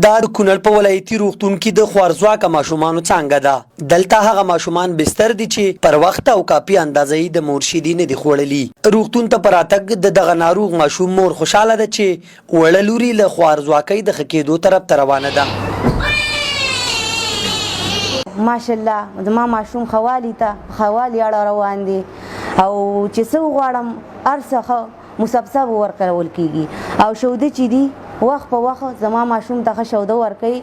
دا د کونړ په ولایتي روغتون کې د خوارځواکه ماشومانو څانګه ده. دلته هغه ماشومان بستر دي چې پر وخت او کافي اندازه یې د مور شیدې نه دي خوړلي. روغتون ته په راتګ د دغه ناروغ ماشوم مور خوشحاله ده چې وړه لوري له خوارځواکۍ د ښه کېدو طرف ته روانه ده. ماشاءالله زما ماشوم خوالي ته خوالي اړه روان دي او چې څه وغواړم هر څه مسبسب ورکول کېږي او شوده چې دي وخت په وخت زما ماشوم ته ښه شوده ورکوي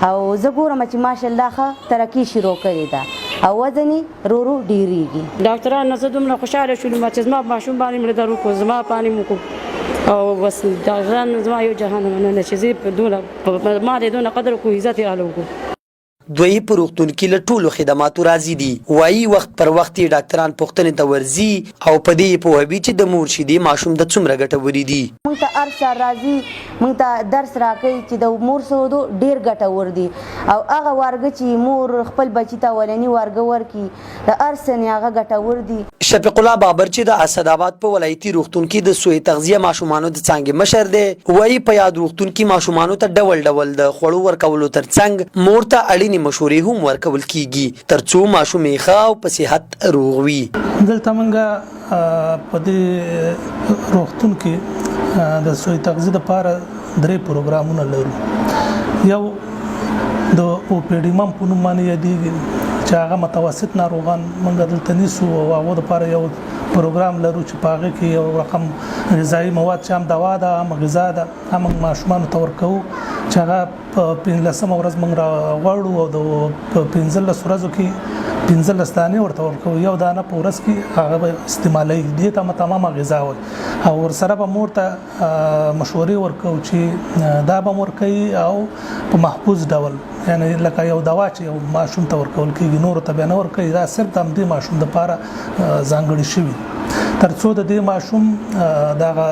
او زه ګورم چې ماشاءالله ښه ترقي شروع کړې ده او وزن یې رو رو ډېرېږي. ډاکټران زه دومره خوشحاله شولم چې زما ماشوم باندې مې در وکړو زما باندې مې وکړو او بس ډاکټران زما یو جهان مننه چې زه دونه ما دې دونه قدر وکړو عزت یې هله وکړو. دوی په روغتون کې له ټولو خدماتو راضي دي. وایي وخت پر وخت یې ډاکټران پوښتنې ته ورځي او په دې یې پوهوي چې د مور شیدې ماشوم ته څومره ګټورې دي. موږ ته هر سهار راځي موږ ته درس راکوي چې د مور سودو ډېر ګټور دي او هغه وارګه چې مور خپل بچي ته اولني وارګه ورکړي د هر څه نه هغه ګټور دي. شفیق الله بابر چې د اسداباد په ولایتي روغتون کې د سوی تغذیه ماشومانو د څانګې مشر دی وایي په یاد روغتون کې ماشومانو ته ډول ډول د خوړو ورکولو ترڅنګ مور ته اړینې مشورې هم ورکول کیږي ترڅو ماشوم یې ښه او په صحت روغ وي. دلته موږ په دې روغتون کې د سوی تغذیه لپاره 3 پروګرامونه لرو. یو د او پی ډي مم په نوم باندې یادېږي چې هغه متوسط ناروغان موږ دلته نیسو او هغه لپاره یو پروګرام لرو چې په هغه کې یو رقم غذایي مواد چې هم دوا ده هم غذا ده هم ماشومانو ته ورکوو چې هغه په 15 ورځ موږ راغواړو او د 15 ورځو کې 15 دانې ورته ورکوو. یو دانه په ورځ کې هغه به استعمالوي دې ته تمامه غذا وي او ورسره به مور ته مشورې ورکوو چې دا به مور کوي او په محفوظ ډول یعنی لکه یو دوا چې یو ماشوم ته ورکول کېږي نور ته به نه ورکوي دا صرف د همدې ماشوم لپاره ځانګړي شوي ترڅو د دې ماشوم دغه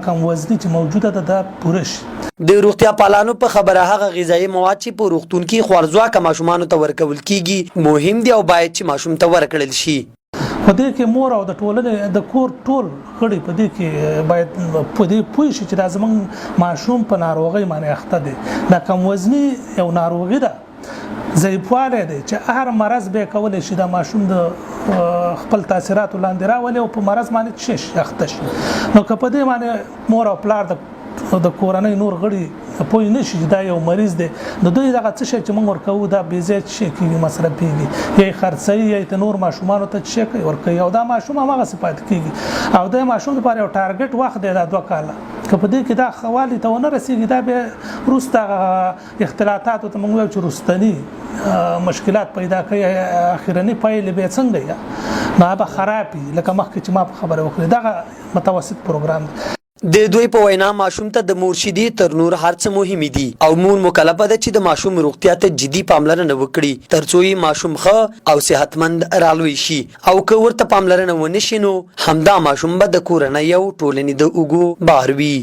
کم وزني چې موجوده ده دا پوره شي. د روغتیا پالانو په خبره هغه غذایي مواد چې په روغتون کې خوارځواکه ماشومانو ته ورکول کیږي مهم دي او باید چې ماشوم ته ورکړل شي. په دې کې مور او د ټولنې د کور ټول غړي په دې کې باید په دې پوه شي چې دا زموږ ماشوم په ناروغۍ باندې اخته دی. دا کم وزني یو ناروغي ده ضعیفوالی دی چې هر مرض به کولی شي د ماشوم د خپل تاثیراتو لاندې راولي او په مرض باندې شي اخته شي. نو که په دې باندې مور او پلار د کورنۍ نور غړي پوه نه شي دا یو مریض دی د دوی دغه څه شي چې موږ ورکوو دا بې ځایه شي کېږي مصرفېږي یا یې خرڅوي یا یې نور ماشومانو ته څه کوي ورکوي او دا ماشوم هماغسې پاتې کېږي او د ماشوم لپاره یو ټارګټ وخت دی دا 2 کاله که په دې کې دا خوالي ته ونه رسېږي دا بیا وروسته اختلاطاتو ته موږ وایو چې وروستني مشکلات پیدا کوي اخرني پایلې به څنګه یا نو به خراب وي لکه مخکې چې ما په خبره وکړې دغه متوسط پروګرام دی. د دوی په وینا ماشوم ته د مور شیدې تر نور هر څه مهمې دي او مور مکلفه ده چې د ماشوم روغتیا ته جدي پاملرنه وکړي ترڅو یې ماشوم ښه او صحتمند رالوی شي او که ورته پاملرنه ونه شي نو همدا ماشوم به د کورنۍ او ټولنې د اوږو بار وي.